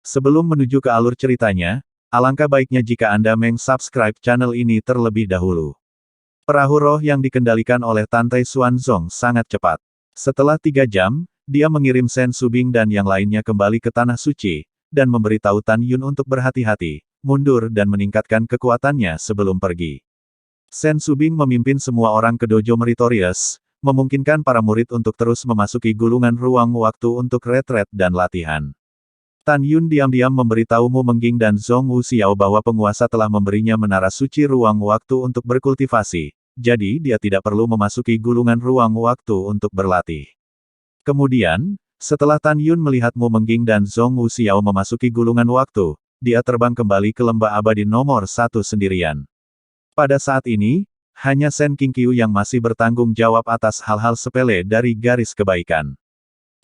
Sebelum menuju ke alur ceritanya, alangkah baiknya jika Anda meng-subscribe channel ini terlebih dahulu. Perahu roh yang dikendalikan oleh Tante Xuanzong sangat cepat. Setelah 3 jam, dia mengirim Shen Subing dan yang lainnya kembali ke Tanah Suci, dan memberitahu Tan Yun untuk berhati-hati, mundur dan meningkatkan kekuatannya sebelum pergi. Shen Subing memimpin semua orang ke dojo Meritorious, memungkinkan para murid untuk terus memasuki gulungan ruang waktu untuk retret dan latihan. Tan Yun diam-diam memberitahu Mu Mengging dan Zhong Wuxiao bahwa penguasa telah memberinya menara suci ruang waktu untuk berkultivasi, jadi dia tidak perlu memasuki gulungan ruang waktu untuk berlatih. Kemudian, setelah Tan Yun melihat Mu Mengging dan Zhong Wuxiao memasuki gulungan waktu, dia terbang kembali ke lembah abadi nomor 1 sendirian. Pada saat ini, hanya Shen Qingqiu yang masih bertanggung jawab atas hal-hal sepele dari garis kebaikan.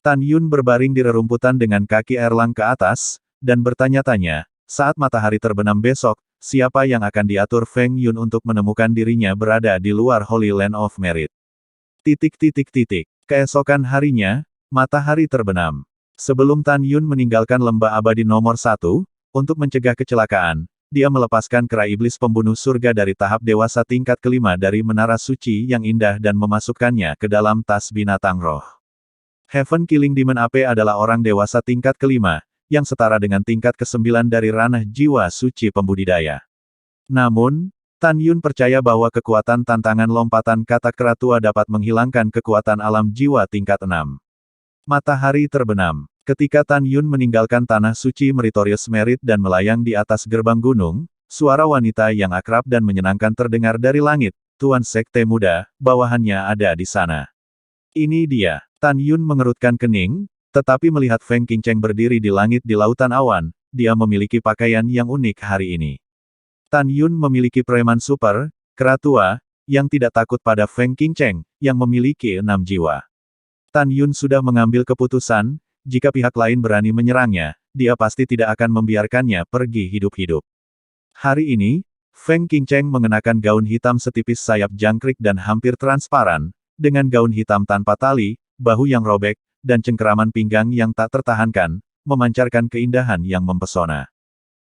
Tan Yun berbaring di rerumputan dengan kaki erlang ke atas, dan bertanya-tanya, saat matahari terbenam besok, siapa yang akan diatur Feng Yun untuk menemukan dirinya berada di luar Holy Land of Merit. Keesokan harinya, matahari terbenam. Sebelum Tan Yun meninggalkan lembah abadi nomor 1, untuk mencegah kecelakaan, dia melepaskan kera iblis pembunuh surga dari tahap dewasa tingkat kelima dari menara suci yang indah dan memasukkannya ke dalam tas binatang roh. Heaven Killing Demon AP adalah orang dewasa tingkat kelima, yang setara dengan tingkat ke-9 dari ranah jiwa suci pembudidaya. Namun, Tan Yun percaya bahwa kekuatan tantangan lompatan kata kera tua dapat menghilangkan kekuatan alam jiwa tingkat 6. Matahari terbenam. Ketika Tan Yun meninggalkan Tanah Suci Meritorious Merit dan melayang di atas gerbang gunung, suara wanita yang akrab dan menyenangkan terdengar dari langit. Tuan Sekte Muda, bawahannya ada di sana. Ini dia. Tan Yun mengerutkan kening, tetapi melihat Feng Qingcheng berdiri di langit di lautan awan, dia memiliki pakaian yang unik hari ini. Tan Yun memiliki preman super, kera tua, yang tidak takut pada Feng Qingcheng, yang memiliki 6 jiwa. Tan Yun sudah mengambil keputusan, jika pihak lain berani menyerangnya, dia pasti tidak akan membiarkannya pergi hidup-hidup. Hari ini, Feng Qingcheng mengenakan gaun hitam setipis sayap jangkrik dan hampir transparan, dengan gaun hitam tanpa tali, bahu yang robek, dan cengkeraman pinggang yang tak tertahankan, memancarkan keindahan yang mempesona.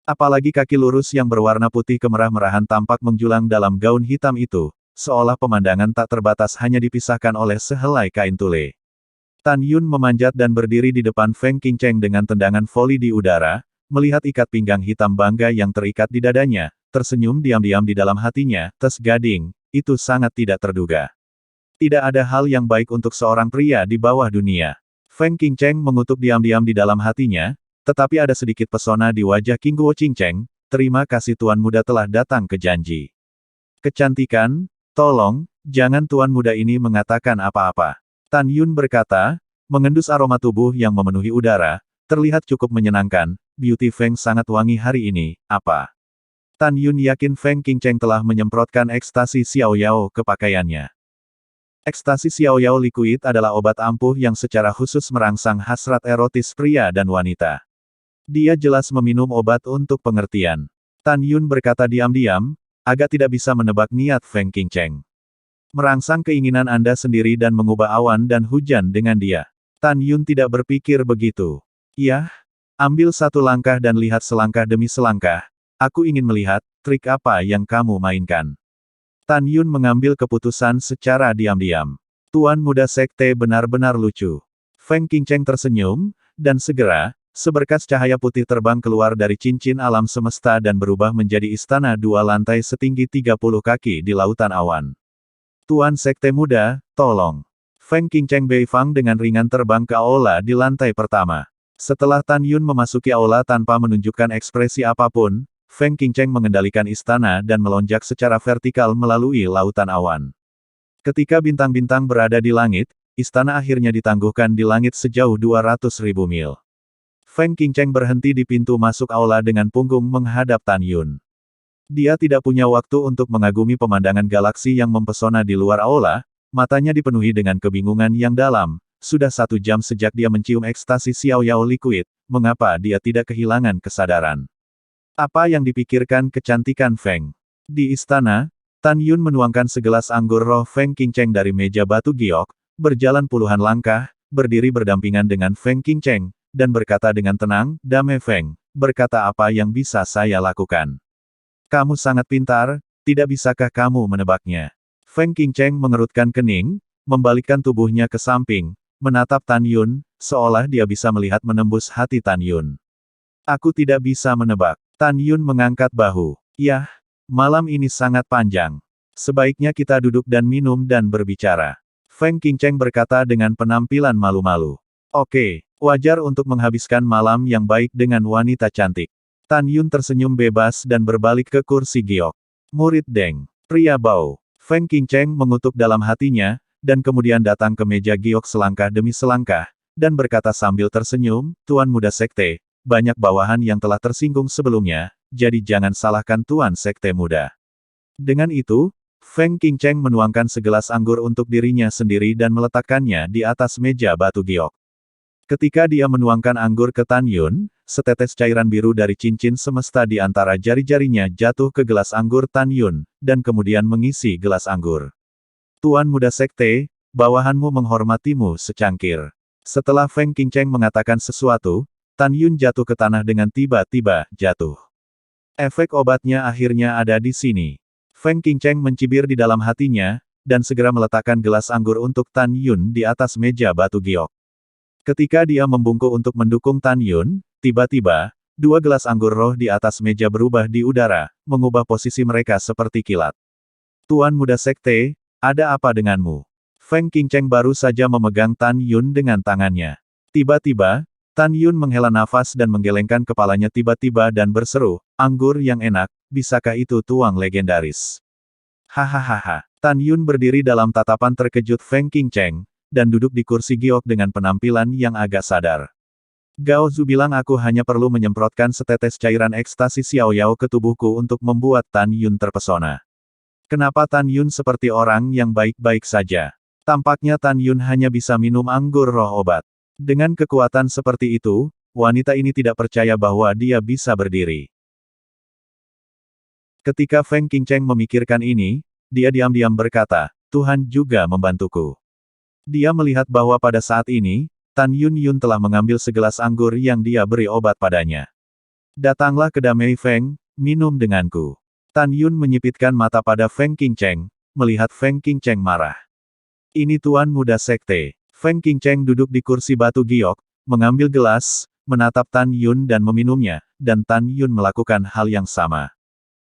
Apalagi kaki lurus yang berwarna putih kemerah-merahan tampak menjulang dalam gaun hitam itu, seolah pemandangan tak terbatas hanya dipisahkan oleh sehelai kain tule. Tan Yun memanjat dan berdiri di depan Feng Qingcheng dengan tendangan voli di udara, melihat ikat pinggang hitam bangga yang terikat di dadanya, tersenyum diam-diam di dalam hatinya, tes gading, itu sangat tidak terduga. Tidak ada hal yang baik untuk seorang pria di bawah dunia. Feng Qingcheng mengutuk diam-diam di dalam hatinya, tetapi ada sedikit pesona di wajah King Guo Qingcheng, terima kasih Tuan Muda telah datang ke janji. Kecantikan, tolong, jangan Tuan Muda ini mengatakan apa-apa. Tan Yun berkata, mengendus aroma tubuh yang memenuhi udara, terlihat cukup menyenangkan, beauty Feng sangat wangi hari ini, apa? Tan Yun yakin Feng Qingcheng telah menyemprotkan ekstasi Xiao Yao ke pakaiannya. Ekstasi Xiao Yao Liquid adalah obat ampuh yang secara khusus merangsang hasrat erotis pria dan wanita. Dia jelas meminum obat untuk pengertian. Tan Yun berkata diam-diam, agak tidak bisa menebak niat Feng Qingcheng. Merangsang keinginan Anda sendiri dan mengubah awan dan hujan dengan dia. Tan Yun tidak berpikir begitu. Yah, ambil satu langkah dan lihat selangkah demi selangkah. Aku ingin melihat, trik apa yang kamu mainkan. Tan Yun mengambil keputusan secara diam-diam. Tuan Muda Sekte benar-benar lucu. Feng Qingcheng tersenyum, dan segera, seberkas cahaya putih terbang keluar dari cincin alam semesta dan berubah menjadi istana 2 lantai setinggi 30 kaki di lautan awan. Tuan Sekte Muda, tolong. Feng Qingcheng Beifang dengan ringan terbang ke aula di lantai pertama. Setelah Tan Yun memasuki aula tanpa menunjukkan ekspresi apapun, Feng Qingcheng mengendalikan istana dan melonjak secara vertikal melalui lautan awan. Ketika bintang-bintang berada di langit, istana akhirnya ditangguhkan di langit sejauh 200.000 mil. Feng Qingcheng berhenti di pintu masuk aula dengan punggung menghadap Tan Yun. Dia tidak punya waktu untuk mengagumi pemandangan galaksi yang mempesona di luar aula, matanya dipenuhi dengan kebingungan yang dalam. Sudah 1 jam sejak dia mencium ekstasi Xiao Yao Liquid, mengapa dia tidak kehilangan kesadaran? Apa yang dipikirkan kecantikan Feng? Di istana, Tan Yun menuangkan segelas anggur roh Feng Qingcheng dari meja batu giok, berjalan puluhan langkah, berdiri berdampingan dengan Feng Qingcheng, dan berkata dengan tenang, Dame Feng, berkata apa yang bisa saya lakukan. Kamu sangat pintar, tidak bisakah kamu menebaknya? Feng Qingcheng mengerutkan kening, membalikkan tubuhnya ke samping, menatap Tan Yun, seolah dia bisa melihat menembus hati Tan Yun. Aku tidak bisa menebak. Tan Yun mengangkat bahu. Yah, malam ini sangat panjang. Sebaiknya kita duduk dan minum dan berbicara. Feng Qingcheng berkata dengan penampilan malu-malu. Oke, wajar untuk menghabiskan malam yang baik dengan wanita cantik. Tan Yun tersenyum bebas dan berbalik ke kursi giok. Murid Deng, pria bau. Feng Qingcheng mengutuk dalam hatinya, dan kemudian datang ke meja giok selangkah demi selangkah, dan berkata sambil tersenyum, Tuan Muda Sekte, banyak bawahan yang telah tersinggung sebelumnya, jadi jangan salahkan Tuan Sekte Muda. Dengan itu, Feng Qingcheng menuangkan segelas anggur untuk dirinya sendiri dan meletakkannya di atas meja batu giok. Ketika dia menuangkan anggur ke Tan Yun, setetes cairan biru dari cincin semesta di antara jari-jarinya jatuh ke gelas anggur Tan Yun, dan kemudian mengisi gelas anggur. Tuan Muda Sekte, bawahanmu menghormatimu secangkir. Setelah Feng Qingcheng mengatakan sesuatu, Tan Yun jatuh ke tanah dengan tiba-tiba jatuh. Efek obatnya akhirnya ada di sini. Feng Qingcheng mencibir di dalam hatinya, dan segera meletakkan gelas anggur untuk Tan Yun di atas meja batu giok. Ketika dia membungkuk untuk mendukung Tan Yun, tiba-tiba, dua gelas anggur roh di atas meja berubah di udara, mengubah posisi mereka seperti kilat. Tuan Muda Sekte, ada apa denganmu? Feng Qingcheng baru saja memegang Tan Yun dengan tangannya. Tiba-tiba, Tan Yun menghela nafas dan menggelengkan kepalanya tiba-tiba dan berseru, anggur yang enak, bisakah itu tuang legendaris? Hahaha. Tan Yun berdiri dalam tatapan terkejut Feng Qingcheng, dan duduk di kursi giok dengan penampilan yang agak sadar. Gao Zu bilang aku hanya perlu menyemprotkan setetes cairan ekstasi Xiao Yao ke tubuhku untuk membuat Tan Yun terpesona. Kenapa Tan Yun seperti orang yang baik-baik saja? Tampaknya Tan Yun hanya bisa minum anggur roh obat. Dengan kekuatan seperti itu, wanita ini tidak percaya bahwa dia bisa berdiri. Ketika Feng Qingcheng memikirkan ini, dia diam-diam berkata, Tuhan juga membantuku. Dia melihat bahwa pada saat ini, Tan Yun telah mengambil segelas anggur yang dia beri obat padanya. Datanglah ke Damai Feng, minum denganku. Tan Yun menyipitkan mata pada Feng Qingcheng, melihat Feng Qingcheng marah. Ini Tuan Muda Sekte. Feng Qingcheng duduk di kursi batu giok, mengambil gelas, menatap Tan Yun dan meminumnya, dan Tan Yun melakukan hal yang sama.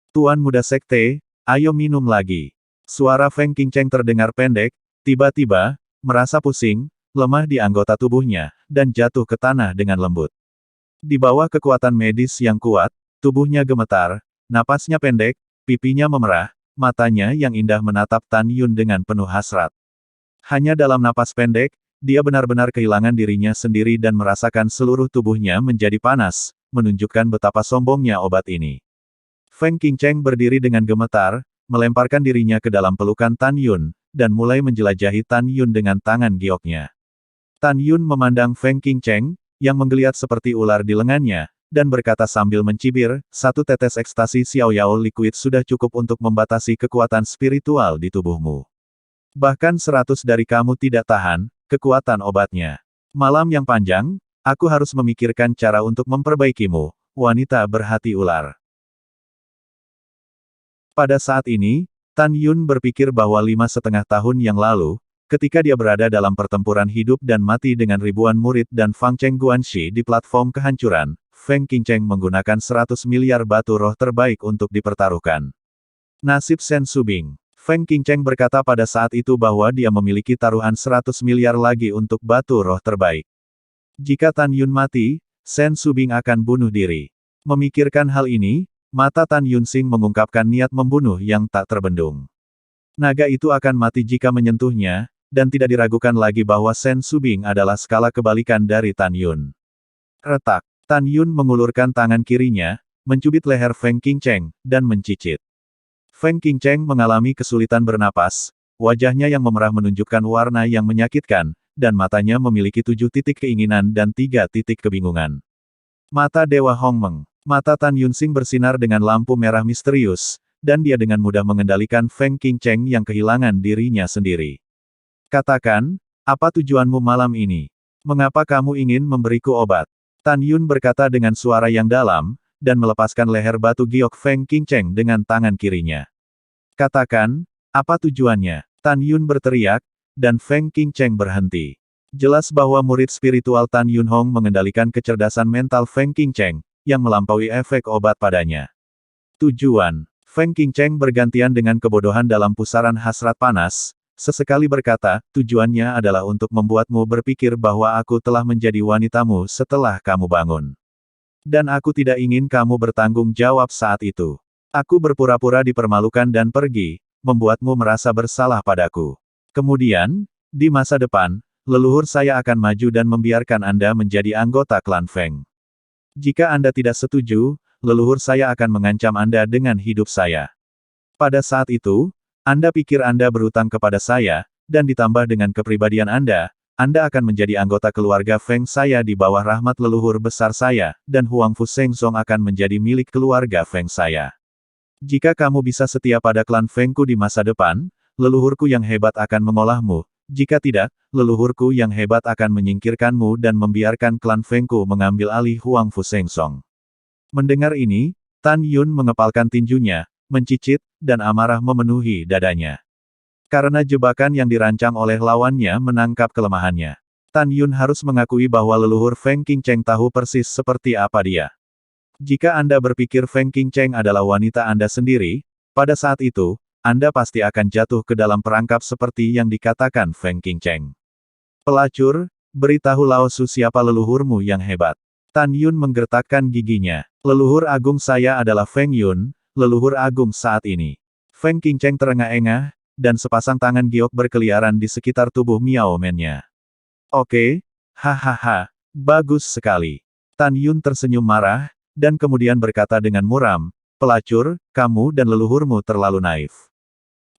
Tuan Muda Sekte, ayo minum lagi. Suara Feng Qingcheng terdengar pendek, tiba-tiba, merasa pusing, lemah di anggota tubuhnya, dan jatuh ke tanah dengan lembut. Di bawah kekuatan medis yang kuat, tubuhnya gemetar, napasnya pendek, pipinya memerah, matanya yang indah menatap Tan Yun dengan penuh hasrat. Hanya dalam napas pendek, dia benar-benar kehilangan dirinya sendiri dan merasakan seluruh tubuhnya menjadi panas, menunjukkan betapa sombongnya obat ini. Feng Qingcheng berdiri dengan gemetar, melemparkan dirinya ke dalam pelukan Tan Yun, dan mulai menjelajahi Tan Yun dengan tangan gioknya. Tan Yun memandang Feng Qingcheng, yang menggeliat seperti ular di lengannya, dan berkata sambil mencibir, satu tetes ekstasi Xiao Yao liquid sudah cukup untuk membatasi kekuatan spiritual di tubuhmu. Bahkan 100 dari kamu tidak tahan, kekuatan obatnya. Malam yang panjang, aku harus memikirkan cara untuk memperbaikimu, wanita berhati ular. Pada saat ini, Tan Yun berpikir bahwa 5,5 tahun yang lalu, ketika dia berada dalam pertempuran hidup dan mati dengan ribuan murid dan Fang Cheng Guanxi di platform kehancuran, Feng Qingcheng menggunakan 100 miliar batu roh terbaik untuk dipertaruhkan. Nasib Shen Subing. Feng Qingcheng berkata pada saat itu bahwa dia memiliki taruhan 100 miliar lagi untuk batu roh terbaik. Jika Tan Yun mati, Shen Subing akan bunuh diri. Memikirkan hal ini, mata Tan Yunsing mengungkapkan niat membunuh yang tak terbendung. Naga itu akan mati jika menyentuhnya, dan tidak diragukan lagi bahwa Shen Subing adalah skala kebalikan dari Tan Yun. Retak. Tan Yun mengulurkan tangan kirinya, mencubit leher Feng Qingcheng, dan mencicit. Feng Qingcheng mengalami kesulitan bernapas, wajahnya yang memerah menunjukkan warna yang menyakitkan, dan matanya memiliki 7 titik keinginan dan 3 titik kebingungan. Mata Dewa Hongmeng. Mata Tan Yunsing bersinar dengan lampu merah misterius, dan dia dengan mudah mengendalikan Feng Qingcheng yang kehilangan dirinya sendiri. Katakan, apa tujuanmu malam ini? Mengapa kamu ingin memberiku obat? Tan Yun berkata dengan suara yang dalam, dan melepaskan leher batu giok Feng Qingcheng dengan tangan kirinya. Katakan, apa tujuannya? Tan Yun berteriak, dan Feng Qingcheng berhenti. Jelas bahwa murid spiritual Tan Yun Hong mengendalikan kecerdasan mental Feng Qingcheng, yang melampaui efek obat padanya. Tujuan. Feng Qingcheng bergantian dengan kebodohan dalam pusaran hasrat panas, sesekali berkata, tujuannya adalah untuk membuatmu berpikir bahwa aku telah menjadi wanitamu setelah kamu bangun. Dan aku tidak ingin kamu bertanggung jawab saat itu. Aku berpura-pura dipermalukan dan pergi, membuatmu merasa bersalah padaku. Kemudian, di masa depan, leluhur saya akan maju dan membiarkan Anda menjadi anggota klan Feng. Jika Anda tidak setuju, leluhur saya akan mengancam Anda dengan hidup saya. Pada saat itu, Anda pikir Anda berutang kepada saya, dan ditambah dengan kepribadian Anda akan menjadi anggota keluarga Feng saya di bawah rahmat leluhur besar saya, dan Huang Fu Shengzong akan menjadi milik keluarga Feng saya. Jika kamu bisa setia pada klan Fengku di masa depan, leluhurku yang hebat akan mengolahmu, jika tidak, leluhurku yang hebat akan menyingkirkanmu dan membiarkan klan Fengku mengambil alih Huang Fu Shengzong. Mendengar ini, Tan Yun mengepalkan tinjunya, mencicit, dan amarah memenuhi dadanya. Karena jebakan yang dirancang oleh lawannya menangkap kelemahannya. Tan Yun harus mengakui bahwa leluhur Feng Qingcheng tahu persis seperti apa dia. Jika Anda berpikir Feng Qingcheng adalah wanita Anda sendiri, pada saat itu, Anda pasti akan jatuh ke dalam perangkap seperti yang dikatakan Feng Qingcheng. Pelacur, beritahu Lao Su siapa leluhurmu yang hebat. Tan Yun menggertakkan giginya. Leluhur agung saya adalah Feng Yun, leluhur agung saat ini. Feng Qingcheng terengah-engah, dan sepasang tangan giok berkeliaran di sekitar tubuh Miao Men-nya. Oke, hahaha, bagus sekali. Tan Yun tersenyum marah, dan kemudian berkata dengan muram, pelacur, kamu dan leluhurmu terlalu naif.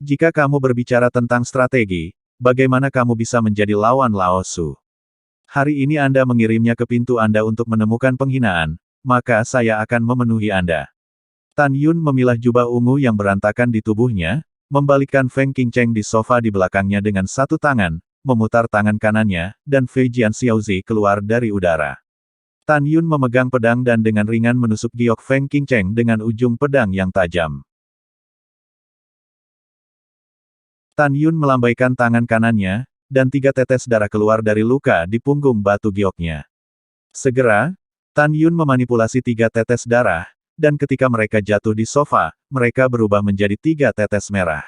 Jika kamu berbicara tentang strategi, bagaimana kamu bisa menjadi lawan Lao Su? Hari ini Anda mengirimnya ke pintu Anda untuk menemukan penghinaan, maka saya akan memenuhi Anda. Tan Yun memilah jubah ungu yang berantakan di tubuhnya, membalikkan Feng Qingcheng di sofa di belakangnya dengan satu tangan, memutar tangan kanannya, dan Fei Jian Xiaozi keluar dari udara. Tan Yun memegang pedang dan dengan ringan menusuk giok Feng Qingcheng dengan ujung pedang yang tajam. Tan Yun melambaikan tangan kanannya, dan 3 tetes darah keluar dari luka di punggung batu gioknya. Segera, Tan Yun memanipulasi 3 tetes darah, dan ketika mereka jatuh di sofa, mereka berubah menjadi 3 tetes merah.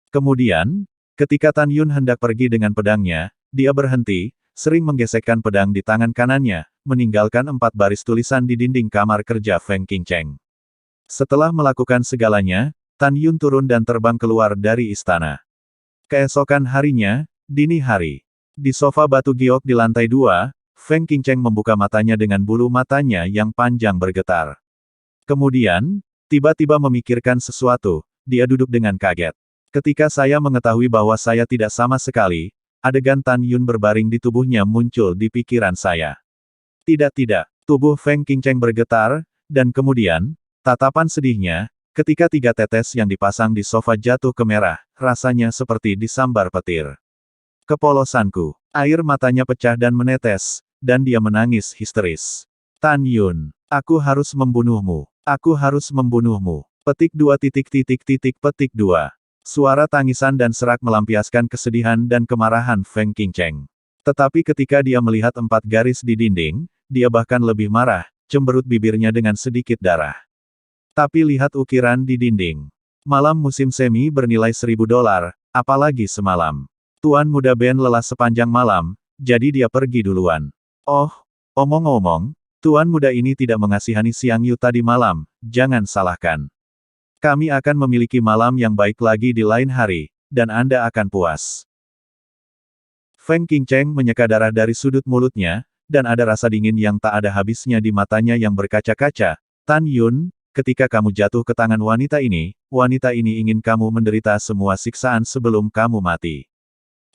Kemudian, ketika Tan Yun hendak pergi dengan pedangnya, dia berhenti, sering menggesekkan pedang di tangan kanannya, meninggalkan 4 baris tulisan di dinding kamar kerja Feng Qingcheng. Setelah melakukan segalanya, Tan Yun turun dan terbang keluar dari istana. Keesokan harinya, dini hari. Di sofa batu giok di lantai 2, Feng Qingcheng membuka matanya dengan bulu matanya yang panjang bergetar. Kemudian, tiba-tiba memikirkan sesuatu, dia duduk dengan kaget. Ketika saya mengetahui bahwa saya tidak sama sekali, adegan Tan Yun berbaring di tubuhnya muncul di pikiran saya. Tidak, tubuh Feng Qingcheng bergetar, dan kemudian, tatapan sedihnya, ketika 3 tetes yang dipasang di sofa jatuh ke merah, rasanya seperti disambar petir. Kepolosanku. Air matanya pecah dan menetes, dan dia menangis histeris. Tan Yun, aku harus membunuhmu. Aku harus membunuhmu. Petik 2 petik 2. Suara tangisan dan serak melampiaskan kesedihan dan kemarahan Feng Qingcheng. Tetapi ketika dia melihat 4 garis di dinding, dia bahkan lebih marah, cemberut bibirnya dengan sedikit darah. Tapi lihat ukiran di dinding. Malam musim semi bernilai $1000, apalagi semalam. Tuan muda Ben lelah sepanjang malam, jadi dia pergi duluan. Oh, omong-omong, Tuan muda ini tidak mengasihani Siang Yu tadi malam, jangan salahkan. Kami akan memiliki malam yang baik lagi di lain hari, dan Anda akan puas. Feng Qingcheng menyeka darah dari sudut mulutnya, dan ada rasa dingin yang tak ada habisnya di matanya yang berkaca-kaca. Tan Yun, ketika kamu jatuh ke tangan wanita ini ingin kamu menderita semua siksaan sebelum kamu mati.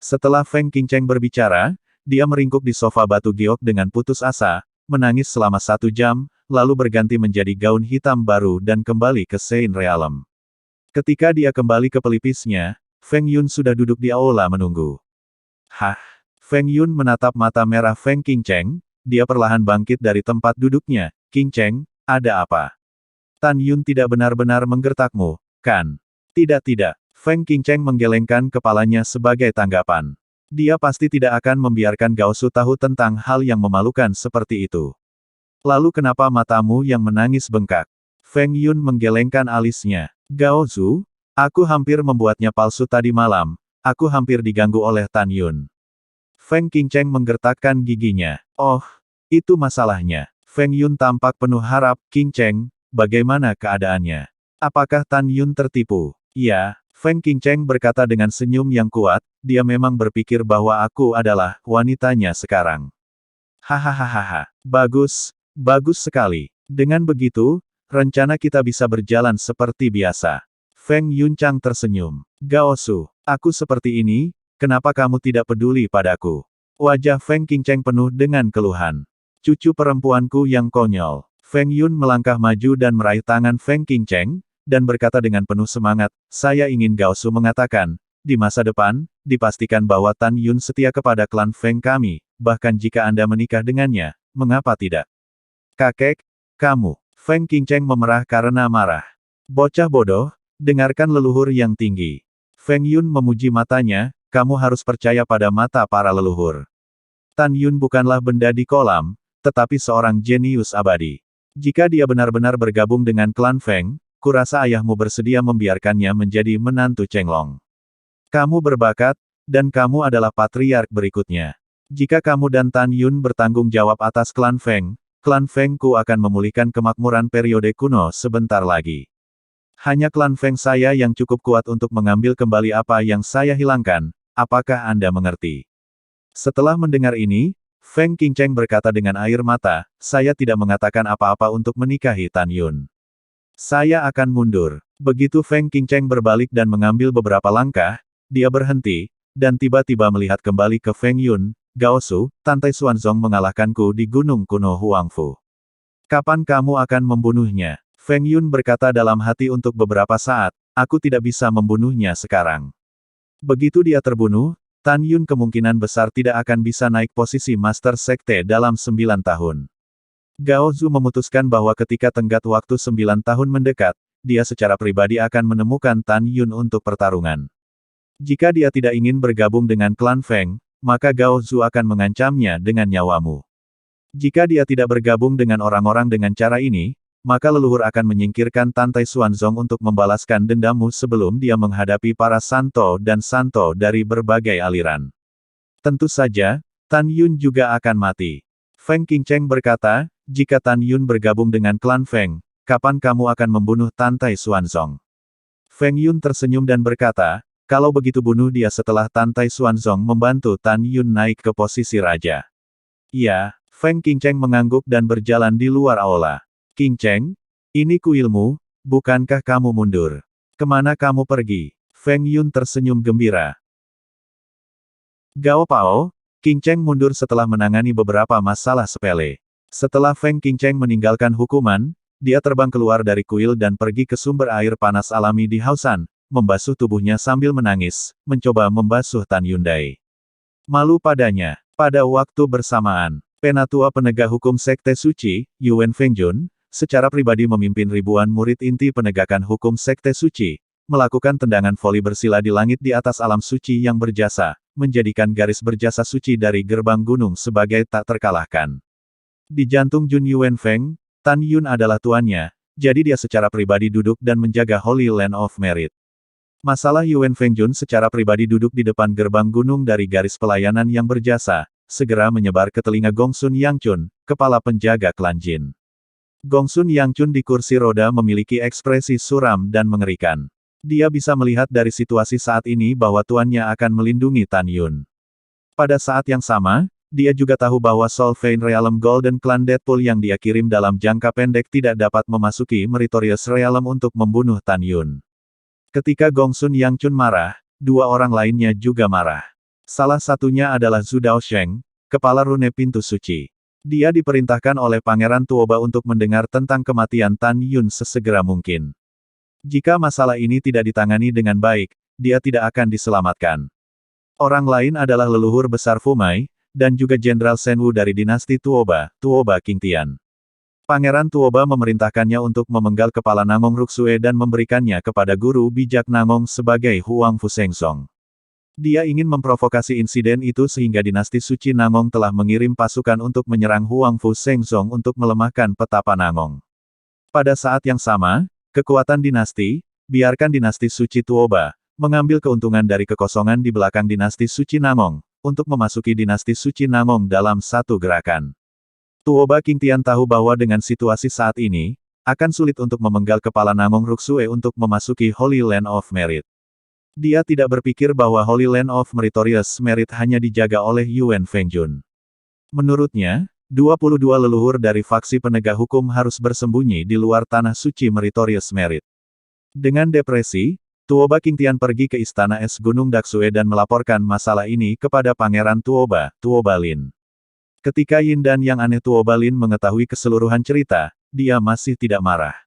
Setelah Feng Qingcheng berbicara, dia meringkuk di sofa batu giok dengan putus asa, menangis selama 1 jam, lalu berganti menjadi gaun hitam baru dan kembali ke Sein Realm. Ketika dia kembali ke pelipisnya, Feng Yun sudah duduk di aula menunggu. Hah? Feng Yun menatap mata merah Feng Qingcheng, dia perlahan bangkit dari tempat duduknya. King Cheng, ada apa? Tan Yun tidak benar-benar menggertakmu, kan? Tidak. Feng Qingcheng menggelengkan kepalanya sebagai tanggapan. Dia pasti tidak akan membiarkan Gao Su tahu tentang hal yang memalukan seperti itu. Lalu kenapa matamu yang menangis bengkak? Feng Yun menggelengkan alisnya. Gao Su, aku hampir membuatnya palsu tadi malam. Aku hampir diganggu oleh Tan Yun. Feng Qingcheng menggertakkan giginya. Oh, itu masalahnya. Feng Yun tampak penuh harap. Qingcheng, bagaimana keadaannya? Apakah Tan Yun tertipu? Ya, Feng Qingcheng berkata dengan senyum yang kuat, dia memang berpikir bahwa aku adalah wanitanya sekarang. Hahaha, bagus sekali. Dengan begitu, rencana kita bisa berjalan seperti biasa. Feng Yunchang tersenyum. Gao Su, aku seperti ini, kenapa kamu tidak peduli padaku? Wajah Feng Qingcheng penuh dengan keluhan. Cucu perempuanku yang konyol. Feng Yun melangkah maju dan meraih tangan Feng Qingcheng, dan berkata dengan penuh semangat, saya ingin Gao Su mengatakan, di masa depan, dipastikan bahwa Tan Yun setia kepada klan Feng kami, bahkan jika Anda menikah dengannya, mengapa tidak? Kakek, kamu. Feng Qingcheng memerah karena marah. Bocah bodoh, dengarkan leluhur yang tinggi. Feng Yun memuji matanya, kamu harus percaya pada mata para leluhur. Tan Yun bukanlah benda di kolam, tetapi seorang jenius abadi. Jika dia benar-benar bergabung dengan klan Feng, kurasa ayahmu bersedia membiarkannya menjadi menantu Chenglong. Kamu berbakat, dan kamu adalah patriark berikutnya. Jika kamu dan Tan Yun bertanggung jawab atas klan Feng Ku akan memulihkan kemakmuran periode kuno sebentar lagi. Hanya klan Feng saya yang cukup kuat untuk mengambil kembali apa yang saya hilangkan, apakah Anda mengerti? Setelah mendengar ini, Feng Qingcheng berkata dengan air mata, saya tidak mengatakan apa-apa untuk menikahi Tan Yun. Saya akan mundur. Begitu Feng Qingcheng berbalik dan mengambil beberapa langkah, dia berhenti, dan tiba-tiba melihat kembali ke Feng Yun, Gao Su, Tantai Xuanzong mengalahkanku di gunung kuno Huangfu. Kapan kamu akan membunuhnya? Feng Yun berkata dalam hati untuk beberapa saat, aku tidak bisa membunuhnya sekarang. Begitu dia terbunuh, Tan Yun kemungkinan besar tidak akan bisa naik posisi Master Sekte dalam 9 tahun. Gao Zu memutuskan bahwa ketika tenggat waktu 9 tahun mendekat, dia secara pribadi akan menemukan Tan Yun untuk pertarungan. Jika dia tidak ingin bergabung dengan klan Feng, maka Gao Zu akan mengancamnya dengan nyawamu. Jika dia tidak bergabung dengan orang-orang dengan cara ini, maka leluhur akan menyingkirkan Tantai Xuanzong untuk membalaskan dendammu sebelum dia menghadapi para Santo dan Santo dari berbagai aliran. Tentu saja, Tan Yun juga akan mati. Feng Qingcheng berkata, jika Tan Yun bergabung dengan klan Feng, kapan kamu akan membunuh Tantai Xuanzong? Feng Yun tersenyum dan berkata, kalau begitu bunuh dia setelah Tantai Xuanzong membantu Tan Yun naik ke posisi raja. Iya, Feng Qingcheng mengangguk dan berjalan di luar aula. Qingcheng, ini kuilmu, bukankah kamu mundur? Kemana kamu pergi? Feng Yun tersenyum gembira. Gao Pao, Qingcheng mundur setelah menangani beberapa masalah sepele. Setelah Feng Qingcheng meninggalkan hukuman, dia terbang keluar dari kuil dan pergi ke sumber air panas alami di Haosan, membasuh tubuhnya sambil menangis, mencoba membasuh Tan Yundai. Malu padanya. Pada waktu bersamaan, Penatua Penegak Hukum Sekte Suci, Yuan Fengjun, secara pribadi memimpin ribuan murid inti penegakan hukum Sekte Suci, melakukan tendangan voli bersila di langit di atas alam suci yang berjasa, menjadikan garis berjasa suci dari gerbang gunung sebagai tak terkalahkan. Di jantung Jun Yuan Feng, Tan Yun adalah tuannya, jadi dia secara pribadi duduk dan menjaga Holy Land of Merit. Masalah Yuan Fengjun secara pribadi duduk di depan gerbang gunung dari garis pelayanan yang berjasa, segera menyebar ke telinga Gongsun Yangchun, kepala penjaga klan Jin. Gongsun Yangchun di kursi roda memiliki ekspresi suram dan mengerikan. Dia bisa melihat dari situasi saat ini bahwa tuannya akan melindungi Tan Yun. Pada saat yang sama, dia juga tahu bahwa Solveig Realm Golden Clan Deadpool yang dia kirim dalam jangka pendek tidak dapat memasuki Meritorious Realm untuk membunuh Tan Yun. Ketika Gongsun Yangchun marah, dua orang lainnya juga marah. Salah satunya adalah Zhu Daosheng, kepala rune pintu suci. Dia diperintahkan oleh Pangeran Tuoba untuk mendengar tentang kematian Tan Yun sesegera mungkin. Jika masalah ini tidak ditangani dengan baik, dia tidak akan diselamatkan. Orang lain adalah leluhur besar Fumai, dan juga Jenderal Shen Wu dari dinasti Tuoba, Tuoba Qingtian. Pangeran Tuoba memerintahkannya untuk memenggal kepala Nangong Ruxue dan memberikannya kepada guru bijak Nangong sebagai Huang Fusengzong. Dia ingin memprovokasi insiden itu sehingga dinasti suci Nangong telah mengirim pasukan untuk menyerang Huang Fusengzong untuk melemahkan petapa Nangong. Pada saat yang sama, kekuatan dinasti, biarkan dinasti suci Tuoba, mengambil keuntungan dari kekosongan di belakang dinasti suci Nangong, untuk memasuki dinasti suci Nangong dalam satu gerakan. Tuoba Qingtian tahu bahwa dengan situasi saat ini, akan sulit untuk memenggal kepala Nangong Ruxue untuk memasuki Holy Land of Merit. Dia tidak berpikir bahwa Holy Land of Meritorious Merit hanya dijaga oleh Yuan Fengjun. Menurutnya, 22 leluhur dari faksi penegak hukum harus bersembunyi di luar tanah suci Meritorious Merit. Dengan depresi, Tuoba Qingtian pergi ke istana es Gunung Daksue dan melaporkan masalah ini kepada Pangeran Tuoba, Tuoba Lin. Ketika Yin dan yang aneh Tuoba Lin mengetahui keseluruhan cerita, dia masih tidak marah.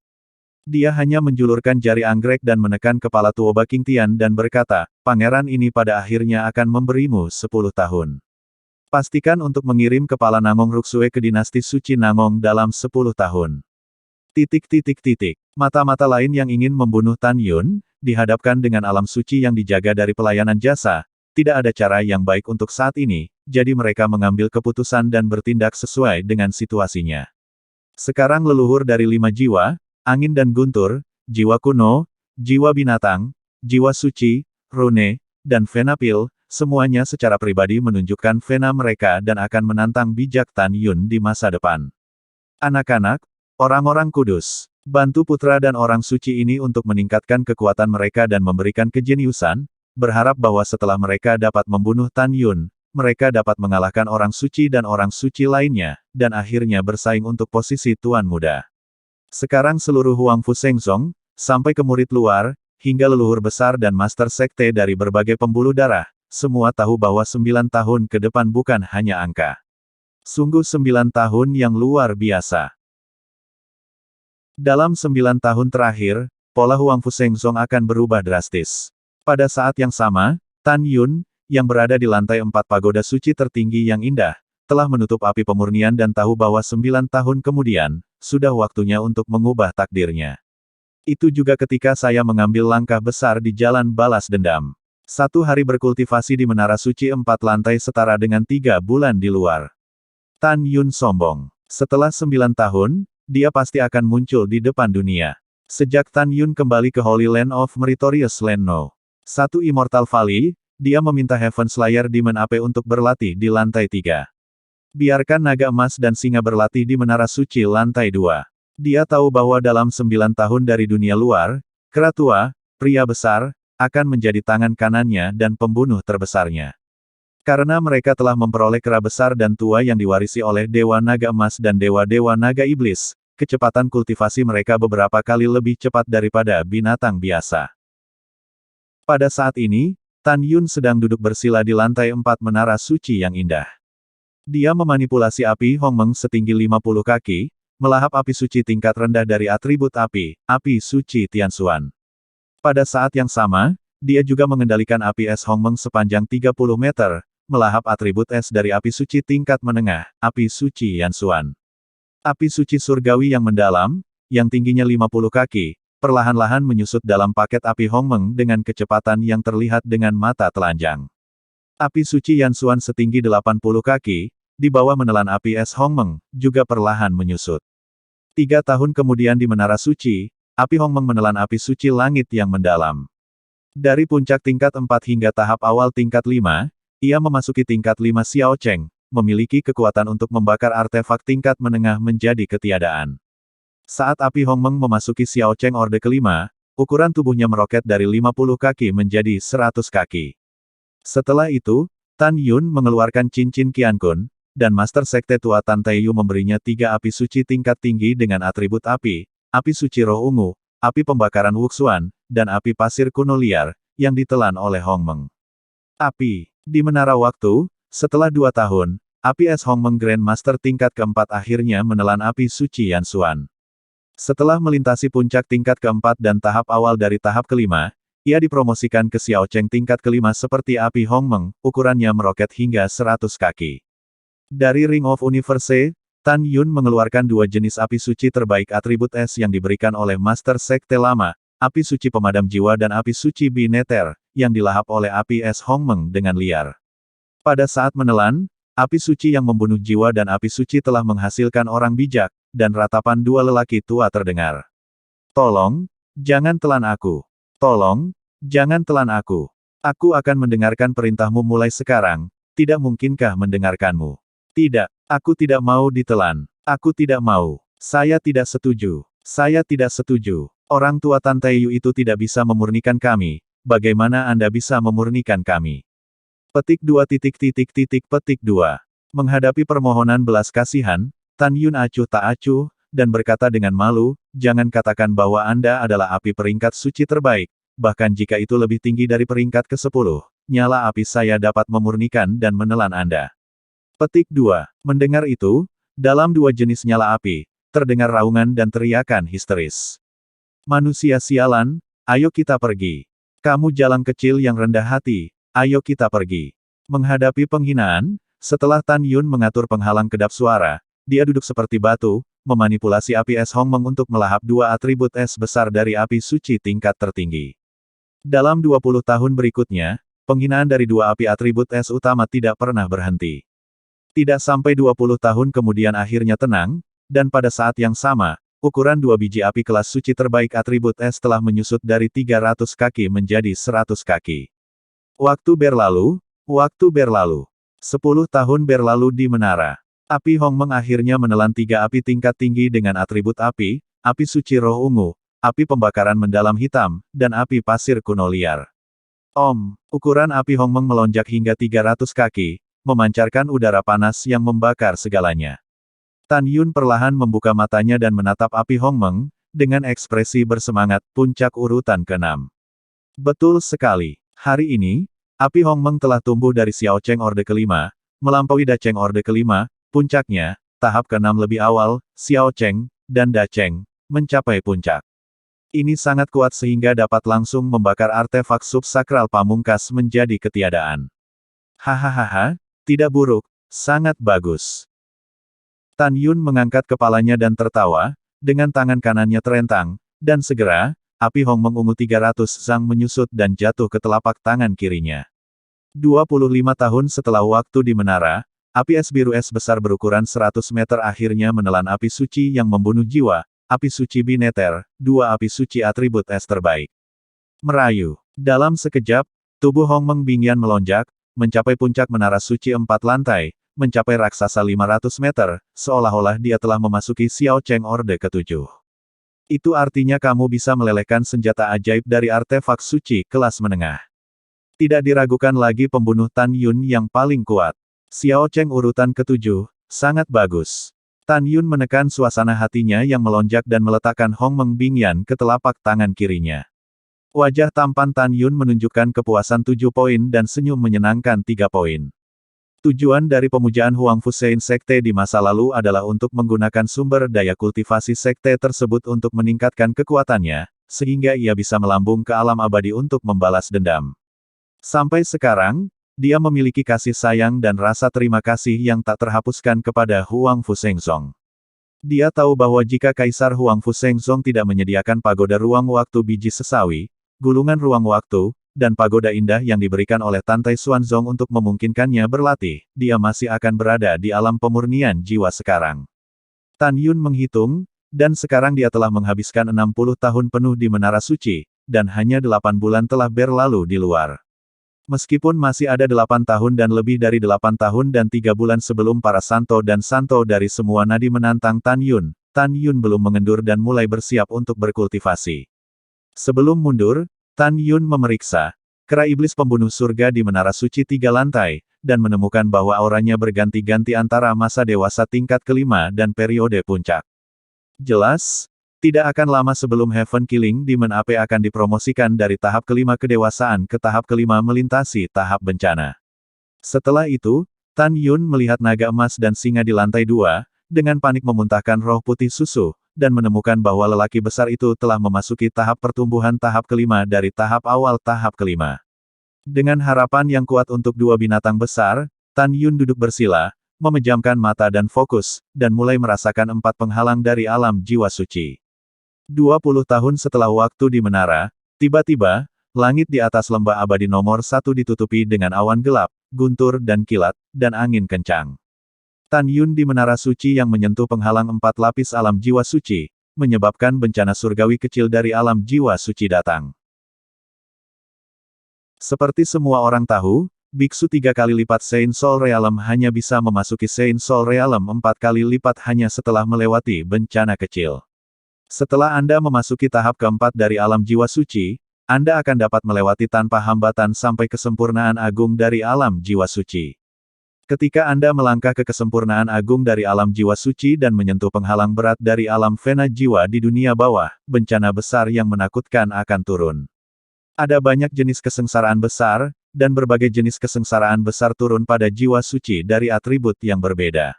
Dia hanya menjulurkan jari anggrek dan menekan kepala Tuoba Qingtian dan berkata, pangeran ini pada akhirnya akan memberimu 10 tahun. Pastikan untuk mengirim kepala Nangong Ruxue ke dinasti suci Nangong dalam 10 tahun. Mata-mata lain yang ingin membunuh Tan Yun, dihadapkan dengan alam suci yang dijaga dari pelayanan jasa, tidak ada cara yang baik untuk saat ini, jadi mereka mengambil keputusan dan bertindak sesuai dengan situasinya. Sekarang leluhur dari 5 jiwa, angin dan guntur, jiwa kuno, jiwa binatang, jiwa suci, rune, dan venapil, semuanya secara pribadi menunjukkan vena mereka dan akan menantang bijak Tan Yun di masa depan. Anak-anak, orang-orang kudus, bantu putra dan orang suci ini untuk meningkatkan kekuatan mereka dan memberikan kejeniusan, berharap bahwa setelah mereka dapat membunuh Tan Yun, mereka dapat mengalahkan orang suci dan orang suci lainnya, dan akhirnya bersaing untuk posisi Tuan Muda. Sekarang seluruh Huang Fusengzong, sampai ke murid luar, hingga leluhur besar dan master sekte dari berbagai pembuluh darah, semua tahu bahwa 9 tahun ke depan bukan hanya angka. Sungguh 9 tahun yang luar biasa. Dalam 9 tahun terakhir, pola Huang Fusengzong akan berubah drastis. Pada saat yang sama, Tan Yun, yang berada di lantai 4 pagoda suci tertinggi yang indah, telah menutup api pemurnian dan tahu bahwa 9 tahun kemudian, sudah waktunya untuk mengubah takdirnya. Itu juga ketika saya mengambil langkah besar di jalan balas dendam. 1 hari berkultivasi di menara suci 4 lantai setara dengan 3 bulan di luar. Tan Yun sombong. Setelah 9 tahun, dia pasti akan muncul di depan dunia. Sejak Tan Yun kembali ke Holy Land of Meritorious Land No. 1 Immortal Valley, dia meminta Heaven Slayer Demon Ape untuk berlatih di lantai 3. Biarkan naga emas dan singa berlatih di menara suci lantai 2. Dia tahu bahwa dalam 9 tahun dari dunia luar, kera tua, pria besar, akan menjadi tangan kanannya dan pembunuh terbesarnya. Karena mereka telah memperoleh kera besar dan tua yang diwarisi oleh Dewa Naga Emas dan Dewa-Dewa Naga Iblis, kecepatan kultivasi mereka beberapa kali lebih cepat daripada binatang biasa. Pada saat ini, Tan Yun sedang duduk bersila di lantai 4 menara suci yang indah. Dia memanipulasi api Hongmeng setinggi 50 kaki, melahap api suci tingkat rendah dari atribut api suci Tianxuan. Pada saat yang sama, dia juga mengendalikan api es Hongmeng sepanjang 30 meter, melahap atribut es dari api suci tingkat menengah, api suci Yanxuan. Api suci surgawi yang mendalam, yang tingginya 50 kaki, perlahan-lahan menyusut dalam paket api Hongmeng dengan kecepatan yang terlihat dengan mata telanjang. Api suci Yanxuan setinggi 80 kaki, di bawah menelan api es Hongmeng, juga perlahan menyusut. 3 tahun kemudian di Menara Suci, api Hongmeng menelan api suci langit yang mendalam. Dari puncak tingkat 4 hingga tahap awal tingkat 5, ia memasuki tingkat 5 Xiao Cheng, memiliki kekuatan untuk membakar artefak tingkat menengah menjadi ketiadaan. Saat api Hongmeng memasuki Xiao Cheng Orde kelima, ukuran tubuhnya meroket dari 50 kaki menjadi 100 kaki. Setelah itu, Tan Yun mengeluarkan cincin Qiankun, dan Master Sekte Tua Tan Taiyu memberinya 3 api suci tingkat tinggi dengan atribut api suci roh ungu, api pembakaran Wuxuan, dan api pasir kuno liar, yang ditelan oleh Hongmeng. Api. Di Menara Waktu, setelah 2 tahun, api es Hongmeng Grand Master tingkat keempat akhirnya menelan api suci Yanxuan. Setelah melintasi puncak tingkat keempat dan tahap awal dari tahap kelima, ia dipromosikan ke Xiao Cheng tingkat kelima seperti api Hongmeng, ukurannya meroket hingga 100 kaki. Dari Ring of Universe, Tan Yun mengeluarkan dua jenis api suci terbaik atribut es yang diberikan oleh Master Sekte Lama, api suci pemadam jiwa dan api suci Bineter, yang dilahap oleh api es Hongmeng dengan liar. Pada saat menelan, api suci yang membunuh jiwa dan api suci telah menghasilkan orang bijak, dan ratapan dua lelaki tua terdengar. Tolong, jangan telan aku. Tolong, jangan telan aku. Aku akan mendengarkan perintahmu mulai sekarang, tidak mungkinkah mendengarkanmu? Tidak, aku tidak mau ditelan. Aku tidak mau. Saya tidak setuju. Saya tidak setuju. Orang tua Tante Yu itu tidak bisa memurnikan kami. Bagaimana Anda bisa memurnikan kami? Petik 2. Petik 2. Menghadapi permohonan belas kasihan, Tan Yun acuh tak acuh, dan berkata dengan malu, jangan katakan bahwa Anda adalah api peringkat suci terbaik, bahkan jika itu lebih tinggi dari peringkat ke-10, nyala api saya dapat memurnikan dan menelan Anda. Petik 2. Mendengar itu, dalam dua jenis nyala api, terdengar raungan dan teriakan histeris. Manusia sialan, ayo kita pergi. Kamu jalang kecil yang rendah hati, ayo kita pergi. Menghadapi penghinaan, setelah Tan Yun mengatur penghalang kedap suara, dia duduk seperti batu, memanipulasi api es Hongmeng untuk melahap dua atribut es besar dari api suci tingkat tertinggi. Dalam 20 tahun berikutnya, penghinaan dari dua api atribut es utama tidak pernah berhenti. Tidak sampai 20 tahun kemudian akhirnya tenang, dan pada saat yang sama, ukuran dua biji api kelas suci terbaik atribut es telah menyusut dari 300 kaki menjadi 100 kaki. Waktu berlalu, 10 tahun berlalu di menara. Api Hongmeng akhirnya menelan tiga api tingkat tinggi dengan atribut api suci roh ungu, api pembakaran mendalam hitam, dan api pasir kuno liar. Ukuran api Hongmeng melonjak hingga 300 kaki, memancarkan udara panas yang membakar segalanya. Tan Yun perlahan membuka matanya dan menatap api Hongmeng, dengan ekspresi bersemangat, puncak urutan ke-6. Betul sekali. Hari ini, api Hongmeng telah tumbuh dari Xiao Cheng Orde ke-5, melampaui Da Cheng Orde ke-5, puncaknya, tahap ke-6 lebih awal, Xiao Cheng, dan Da Cheng, mencapai puncak. Ini sangat kuat sehingga dapat langsung membakar artefak subsakral pamungkas menjadi ketiadaan. Hahaha, tidak buruk, sangat bagus. Tan Yun mengangkat kepalanya dan tertawa, dengan tangan kanannya terentang, dan segera, api Hongmeng ungu 300 zang menyusut dan jatuh ke telapak tangan kirinya. 25 tahun setelah waktu di menara, api es biru es besar berukuran 100 meter akhirnya menelan api suci yang membunuh jiwa, api suci Bineter, dua api suci atribut es terbaik. Merayu. Dalam sekejap, tubuh Hongmeng Bingyan melonjak, mencapai puncak menara suci 4 lantai, mencapai raksasa 500 meter, seolah-olah dia telah memasuki Xiao Cheng Orde ke-7. Itu artinya kamu bisa melelehkan senjata ajaib dari artefak suci kelas menengah. Tidak diragukan lagi pembunuh Tan Yun yang paling kuat. Xiao Cheng urutan ke-7, sangat bagus. Tan Yun menekan suasana hatinya yang melonjak dan meletakkan Hongmeng Bingyan ke telapak tangan kirinya. Wajah tampan Tan Yun menunjukkan kepuasan 7 poin dan senyum menyenangkan 3 poin. Tujuan dari pemujaan Huang Fusein Sekte di masa lalu adalah untuk menggunakan sumber daya kultivasi sekte tersebut untuk meningkatkan kekuatannya, sehingga ia bisa melambung ke alam abadi untuk membalas dendam. Sampai sekarang, dia memiliki kasih sayang dan rasa terima kasih yang tak terhapuskan kepada Huang Fushengzong. Dia tahu bahwa jika Kaisar Huang Fushengzong tidak menyediakan pagoda ruang waktu biji sesawi, gulungan ruang waktu, dan pagoda indah yang diberikan oleh Tante Xuanzong untuk memungkinkannya berlatih, dia masih akan berada di alam pemurnian jiwa sekarang. Tan Yun menghitung, dan sekarang dia telah menghabiskan 60 tahun penuh di Menara Suci, dan hanya 8 bulan telah berlalu di luar. Meskipun masih ada 8 tahun dan lebih dari 8 tahun dan 3 bulan sebelum para santo dan santo dari semua nadi menantang Tan Yun belum mengendur dan mulai bersiap untuk berkultivasi. Sebelum mundur, Tan Yun memeriksa kera iblis pembunuh surga di Menara Suci 3 lantai, dan menemukan bahwa auranya berganti-ganti antara masa dewasa tingkat ke-5 dan periode puncak. Jelas, tidak akan lama sebelum Heaven Killing Demon AP akan dipromosikan dari tahap ke-5 kedewasaan ke tahap ke-5 melintasi tahap bencana. Setelah itu, Tan Yun melihat naga emas dan singa di lantai 2, dengan panik memuntahkan roh putih susu, dan menemukan bahwa lelaki besar itu telah memasuki tahap pertumbuhan tahap ke-5 dari tahap awal tahap ke-5. Dengan harapan yang kuat untuk dua binatang besar, Tan Yun duduk bersila, memejamkan mata dan fokus, dan mulai merasakan 4 penghalang dari alam jiwa suci. 20 tahun setelah waktu di menara, tiba-tiba, langit di atas lembah abadi nomor 1 ditutupi dengan awan gelap, guntur dan kilat, dan angin kencang. Tan Yun di menara suci yang menyentuh penghalang 4 lapis alam jiwa suci, menyebabkan bencana surgawi kecil dari alam jiwa suci datang. Seperti semua orang tahu, biksu 3 kali lipat Saint Soul Realm hanya bisa memasuki Saint Soul Realm 4 kali lipat hanya setelah melewati bencana kecil. Setelah Anda memasuki tahap keempat dari alam jiwa suci, Anda akan dapat melewati tanpa hambatan sampai kesempurnaan agung dari alam jiwa suci. Ketika Anda melangkah ke kesempurnaan agung dari alam jiwa suci dan menyentuh penghalang berat dari alam fena jiwa di dunia bawah, bencana besar yang menakutkan akan turun. Ada banyak jenis kesengsaraan besar, dan berbagai jenis kesengsaraan besar turun pada jiwa suci dari atribut yang berbeda.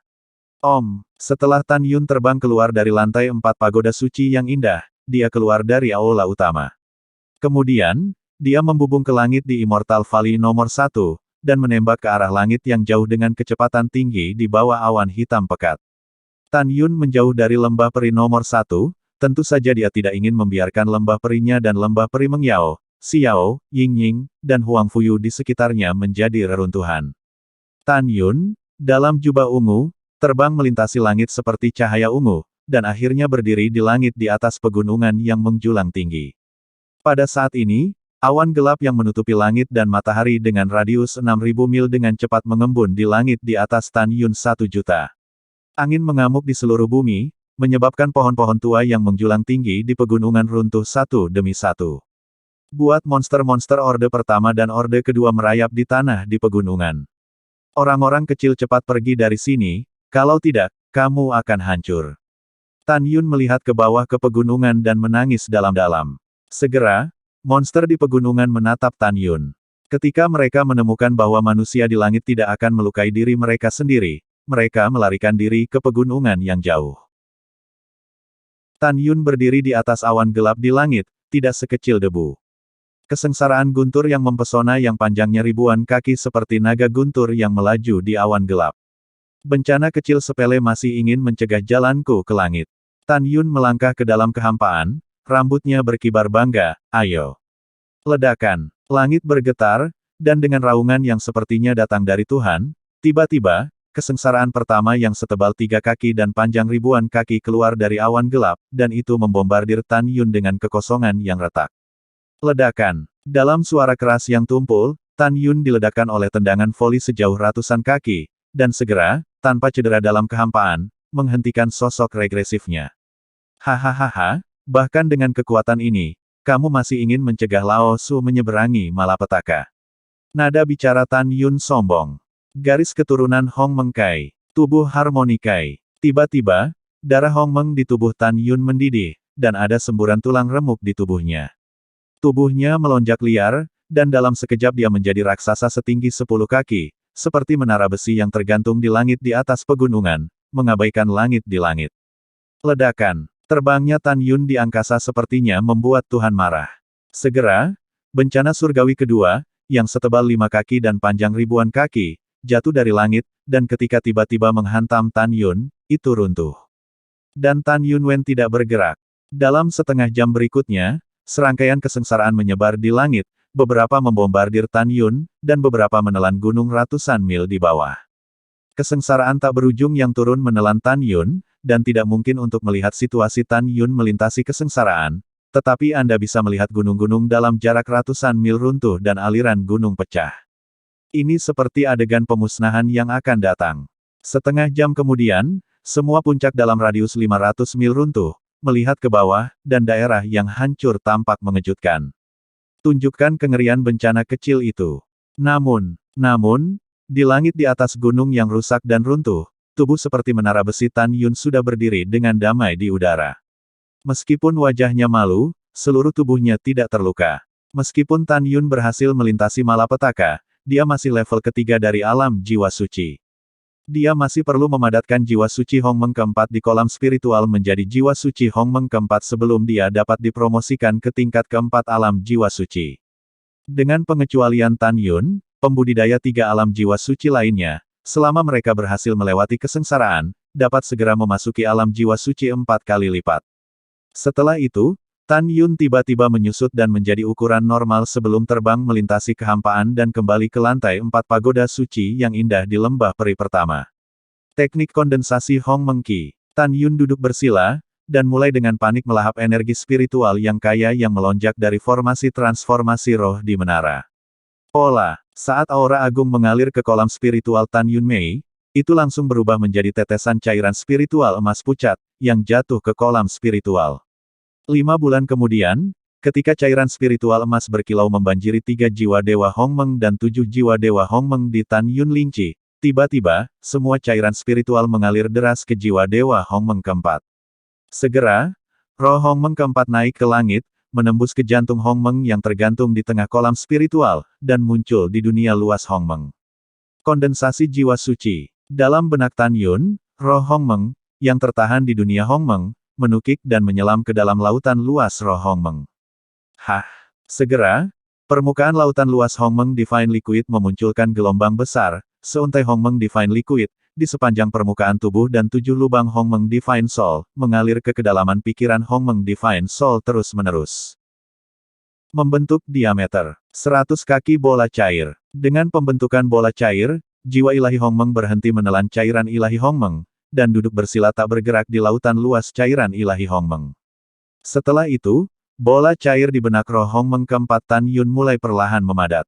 Setelah Tan Yun terbang keluar dari lantai 4 pagoda suci yang indah, dia keluar dari aula utama. Kemudian, dia membubung ke langit di Immortal Valley nomor 1, dan menembak ke arah langit yang jauh dengan kecepatan tinggi di bawah awan hitam pekat. Tan Yun menjauh dari lembah peri nomor 1, tentu saja dia tidak ingin membiarkan lembah perinya dan lembah peri Mengyao, Xiao, Yingying, dan Huang Fuyu di sekitarnya menjadi reruntuhan. Tan Yun, dalam jubah ungu, terbang melintasi langit seperti cahaya ungu, dan akhirnya berdiri di langit di atas pegunungan yang menjulang tinggi. Pada saat ini, awan gelap yang menutupi langit dan matahari dengan radius 6.000 mil dengan cepat mengembun di langit di atas Tan Yun 1 juta. Angin mengamuk di seluruh bumi, menyebabkan pohon-pohon tua yang menjulang tinggi di pegunungan runtuh satu demi satu. Buat monster-monster Orde Pertama dan Orde Kedua merayap di tanah di pegunungan. Orang-orang kecil cepat pergi dari sini, kalau tidak, kamu akan hancur. Tan Yun melihat ke bawah ke pegunungan dan menangis dalam-dalam. Segera, monster di pegunungan menatap Tan Yun. Ketika mereka menemukan bahwa manusia di langit tidak akan melukai diri mereka sendiri, mereka melarikan diri ke pegunungan yang jauh. Tan Yun berdiri di atas awan gelap di langit, tidak sekecil debu. Kesengsaraan guntur yang mempesona yang panjangnya ribuan kaki seperti naga guntur yang melaju di awan gelap. Bencana kecil sepele masih ingin mencegah jalanku ke langit. Tan Yun melangkah ke dalam kehampaan, rambutnya berkibar bangga, ayo. Ledakan, langit bergetar, dan dengan raungan yang sepertinya datang dari Tuhan, tiba-tiba, kesengsaraan pertama yang setebal 3 kaki dan panjang ribuan kaki keluar dari awan gelap, dan itu membombardir Tan Yun dengan kekosongan yang retak. Ledakan. Dalam suara keras yang tumpul, Tan Yun diledakkan oleh tendangan voli sejauh ratusan kaki, dan segera, tanpa cedera dalam kehampaan, menghentikan sosok regresifnya. Hahaha, bahkan dengan kekuatan ini, kamu masih ingin mencegah Lao Su menyeberangi malapetaka. Nada bicara Tan Yun sombong. Garis keturunan Hong Meng Kai. Tubuh harmonikai. Tiba-tiba, darah Hong Meng di tubuh Tan Yun mendidih, dan ada semburan tulang remuk di tubuhnya. Tubuhnya melonjak liar, dan dalam sekejap dia menjadi raksasa setinggi 10 kaki, seperti menara besi yang tergantung di langit di atas pegunungan, mengabaikan langit di langit. Ledakan. Terbangnya Tan Yun di angkasa sepertinya membuat Tuhan marah. Segera, bencana surgawi kedua, yang setebal 5 kaki dan panjang ribuan kaki, jatuh dari langit, dan ketika tiba-tiba menghantam Tan Yun, itu runtuh. Dan Tan Yun Wen tidak bergerak. Dalam setengah jam berikutnya, serangkaian kesengsaraan menyebar di langit, beberapa membombardir Tan Yun, dan beberapa menelan gunung ratusan mil di bawah. Kesengsaraan tak berujung yang turun menelan Tan Yun, dan tidak mungkin untuk melihat situasi Tan Yun melintasi kesengsaraan, tetapi Anda bisa melihat gunung-gunung dalam jarak ratusan mil runtuh dan aliran gunung pecah. Ini seperti adegan pemusnahan yang akan datang. Setengah jam kemudian, semua puncak dalam radius 500 mil runtuh, melihat ke bawah, dan daerah yang hancur tampak mengejutkan. Tunjukkan kengerian bencana kecil itu. Namun, di langit di atas gunung yang rusak dan runtuh, tubuh seperti menara besi Tan Yun sudah berdiri dengan damai di udara. Meskipun wajahnya malu, seluruh tubuhnya tidak terluka. Meskipun Tan Yun berhasil melintasi malapetaka, dia masih level ketiga dari alam jiwa suci. Dia masih perlu memadatkan jiwa suci Hong Meng keempat di kolam spiritual menjadi jiwa suci Hong Meng keempat sebelum dia dapat dipromosikan ke tingkat keempat alam jiwa suci. Dengan pengecualian Tan Yun, pembudidaya 3 alam jiwa suci lainnya, selama mereka berhasil melewati kesengsaraan, dapat segera memasuki alam jiwa suci 4 kali lipat. Setelah itu, Tan Yun tiba-tiba menyusut dan menjadi ukuran normal sebelum terbang melintasi kehampaan dan kembali ke lantai 4 pagoda suci yang indah di lembah peri pertama. Teknik kondensasi Hong Meng Qi. Tan Yun duduk bersila, dan mulai dengan panik melahap energi spiritual yang kaya yang melonjak dari formasi transformasi roh di menara. Pola, saat aura agung mengalir ke kolam spiritual Tan Yun Mei, itu langsung berubah menjadi tetesan cairan spiritual emas pucat, yang jatuh ke kolam spiritual. 5 bulan kemudian, ketika cairan spiritual emas berkilau membanjiri 3 jiwa Dewa Hong Meng dan 7 jiwa Dewa Hong Meng di Tan Yun Lingqi, tiba-tiba, semua cairan spiritual mengalir deras ke jiwa Dewa Hong Meng keempat. Segera, roh Hong Meng keempat naik ke langit, menembus ke jantung Hong Meng yang tergantung di tengah kolam spiritual, dan muncul di dunia luas Hong Meng. Kondensasi jiwa suci. Dalam benak Tan Yun, roh Hong Meng, yang tertahan di dunia Hong Meng, menukik dan menyelam ke dalam lautan luas roh Hong Meng. Hah! Segera, permukaan lautan luas Hong Meng Divine Liquid memunculkan gelombang besar, seuntai Hong Meng Divine Liquid, di sepanjang permukaan tubuh dan 7 lubang Hong Meng Divine Soul, mengalir ke kedalaman pikiran Hong Meng Divine Soul terus-menerus. Membentuk diameter 100 kaki bola cair. Dengan pembentukan bola cair, jiwa ilahi Hong Meng berhenti menelan cairan ilahi Hong Meng, dan duduk bersila tak bergerak di lautan luas cairan ilahi Hong Meng. Setelah itu, bola cair di benak roh Hong Meng keempat Tan Yun mulai perlahan memadat.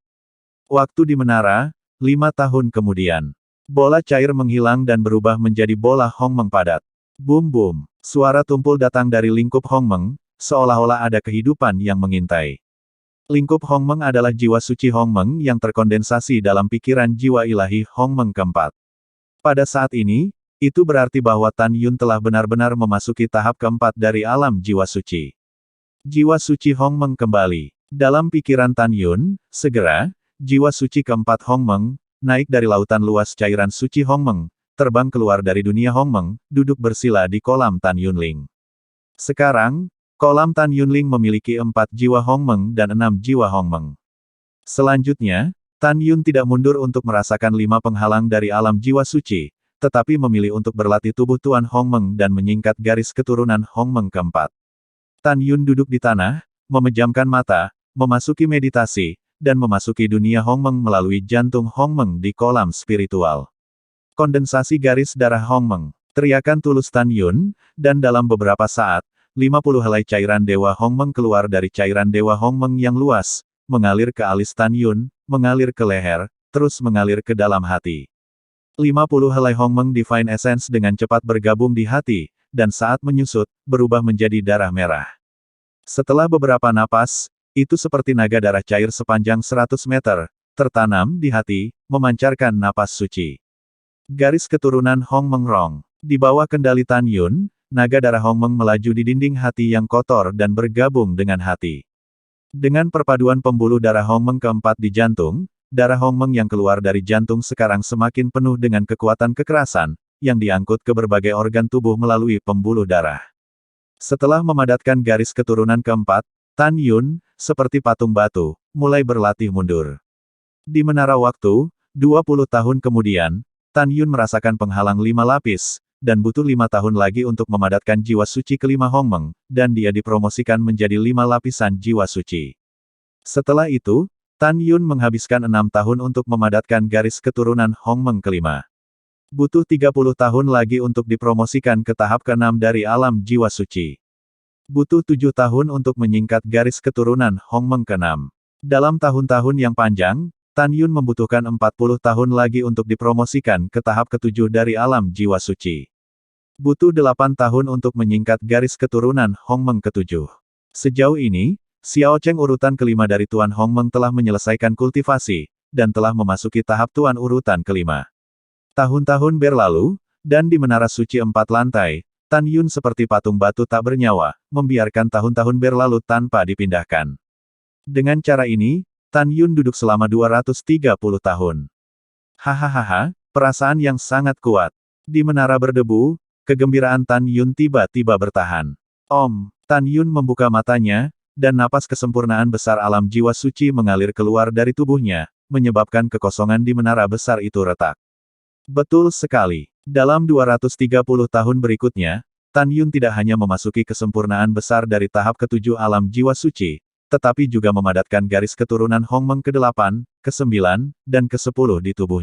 Waktu di menara, 5 tahun kemudian. Bola cair menghilang dan berubah menjadi bola Hong Meng padat. Boom-boom, suara tumpul datang dari lingkup Hong Meng, seolah-olah ada kehidupan yang mengintai. Lingkup Hong Meng adalah jiwa suci Hong Meng yang terkondensasi dalam pikiran jiwa ilahi Hong Meng keempat. Pada saat ini, itu berarti bahwa Tan Yun telah benar-benar memasuki tahap keempat dari alam jiwa suci. Jiwa suci Hong Meng kembali. Dalam pikiran Tan Yun, segera, jiwa suci keempat Hong Meng, naik dari lautan luas cairan suci Hong Meng, terbang keluar dari dunia Hong Meng, duduk bersila di kolam Tan Yunling. Sekarang, kolam Tan Yunling memiliki 4 jiwa Hong Meng dan 6 jiwa Hong Meng. Selanjutnya, Tan Yun tidak mundur untuk merasakan 5 penghalang dari alam jiwa suci, tetapi memilih untuk berlatih tubuh Tuan Hong Meng dan menyingkat garis keturunan Hong Meng keempat. Tan Yun duduk di tanah, memejamkan mata, memasuki meditasi, dan memasuki dunia Hong Meng melalui jantung Hong Meng di kolam spiritual. Kondensasi garis darah Hong Meng. Teriakan tulus Tan Yun, dan dalam beberapa saat, 50 helai cairan Dewa Hong Meng keluar dari cairan Dewa Hong Meng yang luas, mengalir ke alis Tan Yun, mengalir ke leher, terus mengalir ke dalam hati. 50 helai Hong Meng Divine Essence dengan cepat bergabung di hati, dan saat menyusut, berubah menjadi darah merah. Setelah beberapa napas, itu seperti naga darah cair sepanjang 100 meter, tertanam di hati, memancarkan napas suci. Garis keturunan Hong Meng Rong. Di bawah kendali Tan Yun, naga darah Hong Meng melaju di dinding hati yang kotor dan bergabung dengan hati. Dengan perpaduan pembuluh darah Hong Meng keempat di jantung, darah Hong Meng yang keluar dari jantung sekarang semakin penuh dengan kekuatan kekerasan, yang diangkut ke berbagai organ tubuh melalui pembuluh darah. Setelah memadatkan garis keturunan keempat, Tan Yun, seperti patung batu, mulai berlatih mundur. Di menara waktu, 20 tahun kemudian, Tan Yun merasakan penghalang 5 lapis, dan butuh 5 tahun lagi untuk memadatkan jiwa suci kelima Hong Meng, dan dia dipromosikan menjadi 5 lapisan jiwa suci. Setelah itu, Tan Yun menghabiskan 6 tahun untuk memadatkan garis keturunan Hong Meng kelima. Butuh 30 tahun lagi untuk dipromosikan ke tahap ke-6 dari alam jiwa suci. Butuh 7 tahun untuk menyingkat garis keturunan Hong Meng ke-6. Dalam tahun-tahun yang panjang, Tan Yun membutuhkan 40 tahun lagi untuk dipromosikan ke tahap ke-7 dari alam jiwa suci. Butuh 8 tahun untuk menyingkat garis keturunan Hong Meng ke-7. Sejauh ini, Xiao Cheng urutan kelima dari Tuan Hong Meng telah menyelesaikan kultivasi, dan telah memasuki tahap Tuan urutan kelima. Tahun-tahun berlalu, dan di menara suci 4 lantai, Tan Yun seperti patung batu tak bernyawa, membiarkan tahun-tahun berlalu tanpa dipindahkan. Dengan cara ini, Tan Yun duduk selama 230 tahun. Hahaha, perasaan yang sangat kuat. Di menara berdebu, kegembiraan Tan Yun tiba-tiba bertahan. Tan Yun membuka matanya, dan napas kesempurnaan besar alam jiwa suci mengalir keluar dari tubuhnya, menyebabkan kekosongan di menara besar itu retak. Betul sekali. Dalam 230 tahun berikutnya, Tan Yun tidak hanya memasuki kesempurnaan besar dari tahap ketujuh alam jiwa suci, tetapi juga memadatkan garis keturunan Hongmeng ke-8, ke-9, dan ke-10 di tubuhnya.